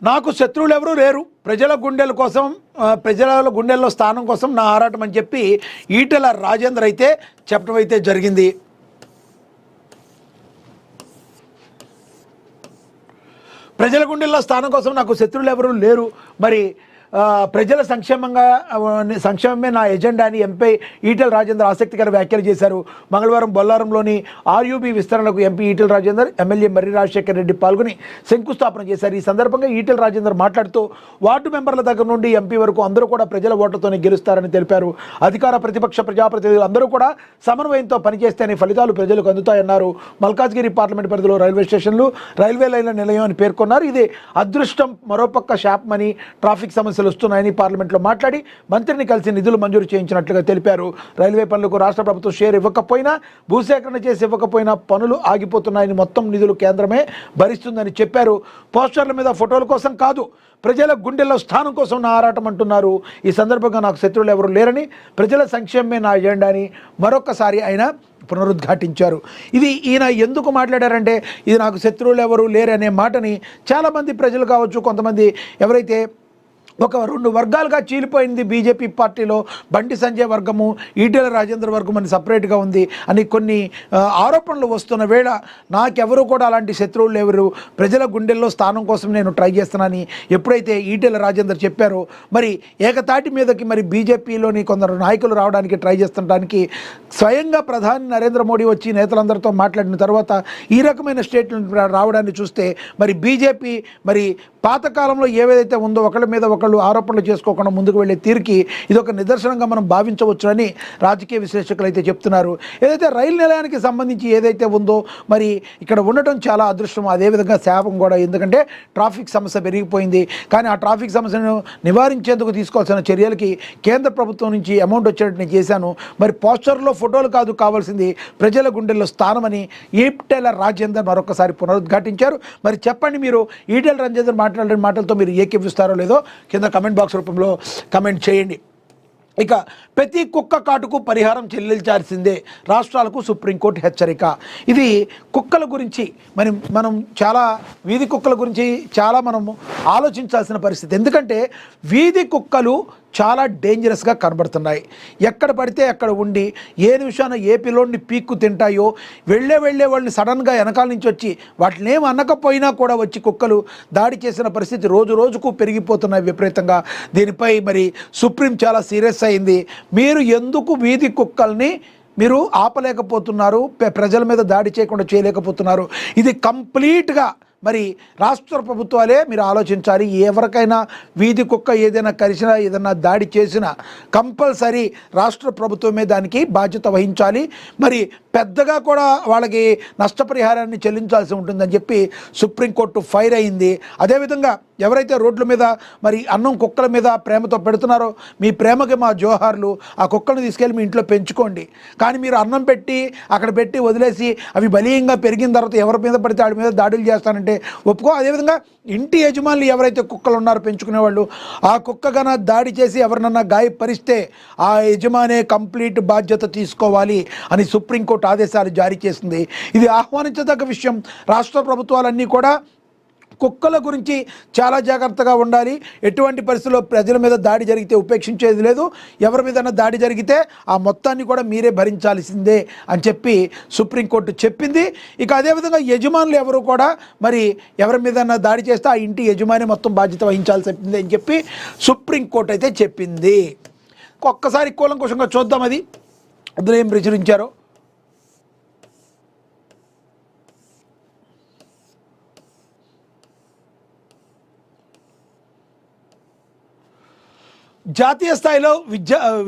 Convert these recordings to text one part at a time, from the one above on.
నాకు శత్రువులు ఎవరూ లేరు, ప్రజల గుండెల కోసం, ప్రజల గుండెల్లో స్థానం కోసం నా ఆరాటం అని చెప్పి ఈటెల రాజేందర్ అయితే చెప్పడం అయితే జరిగింది. ప్రజల గుండెల్లో స్థానం కోసం నాకు శత్రువులు ఎవరూ లేరు, మరి ప్రజల సంక్షేమమే నా ఎజెండా అని ఎంపీ ఈటెల రాజేందర్ ఆసక్తికర వ్యాఖ్యలు చేశారు. మంగళవారం బొల్లారంలోని ఆర్యూబీ విస్తరణకు ఎంపీ ఈటెల రాజేందర్, ఎమ్మెల్యే మర్రి రాజశేఖర్ రెడ్డి పాల్గొని శంకుస్థాపన చేశారు. ఈ సందర్భంగా ఈటెల రాజేందర్ మాట్లాడుతూ వార్డు మెంబర్ల దగ్గర నుండి ఎంపీ వరకు అందరూ కూడా ప్రజల ఓట్లతోనే గెలుస్తారని తెలిపారు. అధికార ప్రతిపక్ష ప్రజాప్రతినిధులు అందరూ కూడా సమన్వయంతో పనిచేస్తేనే ఫలితాలు ప్రజలకు అందుతాయన్నారు. మల్కాజ్గిరి పార్లమెంట్ పరిధిలో రైల్వే స్టేషన్లు, రైల్వే లైన్ల నిలయం అని పేర్కొన్నారు. ఇది అదృష్టం, మరోపక్క శాపమని, ట్రాఫిక్ సమస్యలు వస్తున్నాయని పార్లమెంట్లో మాట్లాడి మంత్రిని కలిసి నిధులు మంజూరు చేయించినట్లుగా తెలిపారు. రైల్వే పనులకు రాష్ట్ర ప్రభుత్వం షేర్ ఇవ్వకపోయినా, భూసేకరణ చేసి ఇవ్వకపోయినా పనులు ఆగిపోతున్నాయని, మొత్తం నిధులు కేంద్రమే భరిస్తుందని చెప్పారు. పోస్టర్ల మీద ఫోటోల కోసం కాదు, ప్రజల గుండెల్లో స్థానం కోసం నా ఆరాటం అంటున్నారు. ఈ సందర్భంగా నాకు శత్రువులు ఎవరు లేరని, ప్రజల సంక్షేమమే నా ఎజెండా అని మరొకసారి ఆయన పునరుద్ఘాటించారు. ఇది ఈయన ఎందుకు మాట్లాడారంటే, ఇది నాకు శత్రువులు ఎవరు లేరనే మాటని చాలామంది ప్రజలు కావచ్చు, కొంతమంది ఎవరైతే ఒక రెండు వర్గాలుగా చీలిపోయింది బీజేపీ పార్టీలో, బండి సంజయ్ వర్గము, ఈటెల రాజేందర్ వర్గం అని సపరేట్గా ఉంది అని కొన్ని ఆరోపణలు వస్తున్న వేళ నాకెవరు కూడా అలాంటి శత్రువులు ఎవరు, ప్రజల గుండెల్లో స్థానం కోసం నేను ట్రై చేస్తున్నానని ఎప్పుడైతే ఈటెల రాజేందర్ చెప్పారో, మరి ఏకతాటి మీదకి మరి బీజేపీలోని కొందరు నాయకులు రావడానికి ట్రై చేస్తుండడానికి స్వయంగా ప్రధాని నరేంద్ర మోడీ వచ్చి నేతలందరితో మాట్లాడిన తర్వాత ఈ రకమైన స్టేట్మెంట్ రావడాన్ని చూస్తే మరి బీజేపీ మరి పాతకాలంలో ఏదైతే ఉందో ఒకళ్ళ మీద ఒకళ్ళు ఆరోపణలు చేసుకోకుండా ముందుకు వెళ్ళే తీరుకి ఇదొక నిదర్శనంగా మనం భావించవచ్చునని రాజకీయ విశ్లేషకులు అయితే చెప్తున్నారు. ఏదైతే రైలు నిలయానికి సంబంధించి ఏదైతే ఉందో మరి ఇక్కడ ఉండటం చాలా అదృష్టం, అదేవిధంగా శాపం కూడా. ఎందుకంటే ట్రాఫిక్ సమస్య పెరిగిపోయింది, కానీ ఆ ట్రాఫిక్ సమస్యను నివారించేందుకు తీసుకోవాల్సిన చర్యలకి కేంద్ర ప్రభుత్వం నుంచి అమౌంట్ వచ్చేటట్టు నేను చేశాను. మరి పోస్టర్లో ఫోటోలు కాదు కావాల్సింది, ప్రజల గుండెల్లో స్థానమని ఈటెల రాజేందర్ మరొకసారి పునరుద్ఘాటించారు. మరి చెప్పండి, మీరు ఈటెల రాజేందర్ మాట్లాడిన మాటలతో మీరు ఏకీపిస్తారో లేదో కింద కమెంట్ బాక్స్ రూపంలో కమెంట్ చేయండి. ఇక ప్రతి కుక్క కాటుకు పరిహారం చెల్లించాల్సిందే, రాష్ట్రాలకు సుప్రీంకోర్టు హెచ్చరిక. ఇది కుక్కల గురించి మనం చాలా వీధి కుక్కల గురించి చాలా మనం ఆలోచించాల్సిన పరిస్థితి. ఎందుకంటే వీధి కుక్కలు చాలా డేంజరస్గా కనబడుతున్నాయి. ఎక్కడ పడితే అక్కడ ఉండి ఏ నిమిషాన ఏ పిల్లోడిని పీక్కు తింటాయో, వెళ్ళే వాళ్ళని సడన్గా వెనకాల నుంచి వచ్చి వాటిని ఏం అనకపోయినా కూడా వచ్చి కుక్కలు దాడి చేసిన పరిస్థితి రోజు రోజుకు పెరిగిపోతున్నాయి విపరీతంగా. దీనిపై మరి సుప్రీం చాలా సీరియస్ అయింది. మీరు ఎందుకు వీధి కుక్కల్ని మీరు ఆపలేకపోతున్నారు, ప్రజల మీద దాడి చేయకుండా చేయలేకపోతున్నారు? ఇది కంప్లీట్గా మరి రాష్ట్ర ప్రభుత్వాలే మీరు ఆలోచించాలి. ఎవరికైనా వీధి కుక్క ఏదైనా కరిచినా, ఏదైనా దాడి చేసినా కంపల్సరీ రాష్ట్ర ప్రభుత్వమే దానికి బాధ్యత వహించాలి. మరి పెద్దగా కూడా వాళ్ళకి నష్టపరిహారాన్ని చెల్లించాల్సి ఉంటుందని చెప్పి సుప్రీంకోర్టు ఫైర్ అయింది. అదేవిధంగా ఎవరైతే రోడ్ల మీద మరి అన్నం కుక్కల మీద ప్రేమతో పెడుతున్నారో, మీ ప్రేమకి మా జోహార్లు, ఆ కుక్కలను తీసుకెళ్ళి మీ ఇంట్లో పెంచుకోండి. కానీ మీరు అన్నం పెట్టి అక్కడ పెట్టి వదిలేసి అవి బలీయంగా పెరిగిన తర్వాత ఎవరి మీద పడితే వాడి మీద దాడులు చేస్తానంటే ఒప్పుకో. అదేవిధంగా ఇంటి యజమానులు ఎవరైతే కుక్కలు ఉన్నారో పెంచుకునేవాళ్ళు, ఆ కుక్క కన్నా దాడి చేసి ఎవరినన్నా గాయపరిస్తే ఆ యజమానే కంప్లీట్ బాధ్యత తీసుకోవాలి అని సుప్రీంకోర్టు ఆదేశాలు జారీ చేసింది. ఇది ఆహ్వానించదగ్గ విషయం. రాష్ట్ర ప్రభుత్వాలన్నీ కూడా కుక్కల గురించి చాలా జాగ్రత్తగా ఉండాలి. ఎటువంటి పరిస్థితుల్లో ప్రజల మీద దాడి జరిగితే ఉపేక్షించేది లేదు. ఎవరి మీద దాడి జరిగితే ఆ మొత్తాన్ని కూడా మీరే భరించాల్సిందే అని చెప్పి సుప్రీంకోర్టు చెప్పింది. ఇక అదేవిధంగా యజమానులు ఎవరు కూడా మరి ఎవరి మీద దాడి చేస్తే ఆ ఇంటి యజమాని మొత్తం బాధ్యత వహించాల్సి చెప్పింది అని చెప్పి సుప్రీంకోర్టు అయితే చెప్పింది. ఒక్కసారి కూలంకుషంగా చూద్దాం అది అందులో ఏం ప్రచురించారో. జాతీయ స్థాయిలో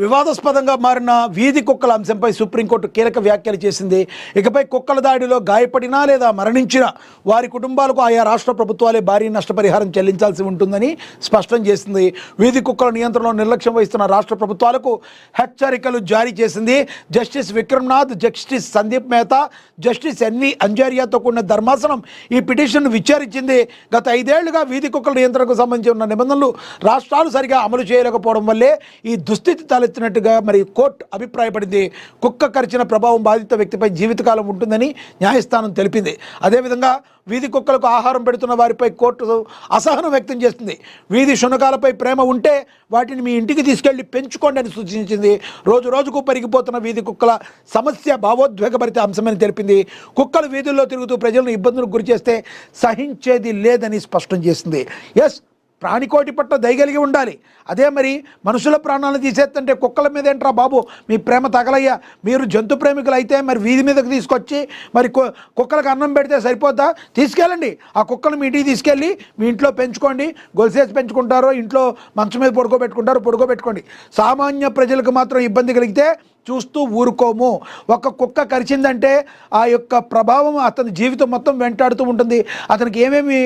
వివాదాస్పదంగా మారిన వీధి కుక్కల అంశంపై సుప్రీంకోర్టు కీలక వ్యాఖ్యలు చేసింది. ఇకపై కుక్కల దాడిలో గాయపడినా లేదా మరణించిన వారి కుటుంబాలకు ఆయా రాష్ట్ర ప్రభుత్వాలే భారీ నష్టపరిహారం చెల్లించాల్సి ఉంటుందని స్పష్టం చేసింది. వీధి కుక్కల నియంత్రణలో నిర్లక్ష్యం వహిస్తున్న రాష్ట్ర ప్రభుత్వాలకు హెచ్చరికలు జారీ చేసింది. Justice Vikram Nath, justice Sandeep Mehta, justice N V అంజారియాతో కూడిన ధర్మాసనం ఈ పిటిషన్ను విచారించింది. గత 5 ఏళ్లుగా వీధి కుక్కల నియంత్రణకు సంబంధించి ఉన్న నిబంధనలు రాష్ట్రాలు సరిగా అమలు చేయలేకపోతే లేకపోవడం వల్లే ఈ దుస్థితి తలెత్తినట్టుగా మరి కోర్టు అభిప్రాయపడింది. కుక్క కరిచిన ప్రభావం బాధిత వ్యక్తిపై జీవితకాలం ఉంటుందని న్యాయస్థానం తెలిపింది. అదేవిధంగా వీధి కుక్కలకు ఆహారం పెడుతున్న వారిపై కోర్టు అసహనం వ్యక్తం చేస్తుంది. వీధి శునకాలపై ప్రేమ ఉంటే వాటిని మీ ఇంటికి తీసుకెళ్లి పెంచుకోండి అని సూచించింది. రోజు రోజుకు పెరిగిపోతున్న వీధి కుక్కల సమస్య భావోద్వేగభరిత అంశమని తెలిపింది. కుక్కలు వీధుల్లో తిరుగుతూ ప్రజలను ఇబ్బందులకు గురి చేస్తే సహించేది లేదని స్పష్టం చేసింది. ఎస్, ప్రాణికోటి పట్ల దయగలిగి ఉండాలి. అదే మరి మనుషుల ప్రాణాలను తీసేస్తుంటే కుక్కల మీద ఏంట్రా బాబు మీ ప్రేమ తగలయ్యా? మీరు జంతు ప్రేమికులు అయితే మరి వీధి మీదకి తీసుకొచ్చి మరి కుక్కలకు అన్నం పెడితే సరిపోద్దా? తీసుకెళ్ళండి, ఆ కుక్కను మీ ఇంటికి తీసుకెళ్ళి మీ ఇంట్లో పెంచుకోండి. గొలుసేసి పెంచుకుంటారో ఇంట్లో మంచం మీద పడుకోబెట్టుకోండి. సామాన్య ప్రజలకు మాత్రం ఇబ్బంది కలిగితే చూస్తూ ఊరుకోము. ఒక కుక్క కరిచిందంటే ఆ యొక్క ప్రభావం అతని జీవితం మొత్తం వెంటాడుతూ ఉంటుంది. అతనికి ఏమేమి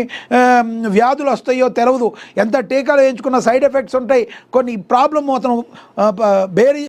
వ్యాధులు వస్తాయో తెలవదు. ఎంత టీకాలు వేయించుకున్న సైడ్ ఎఫెక్ట్స్ ఉంటాయి. కొన్ని ప్రాబ్లమ్ అతను బేరీ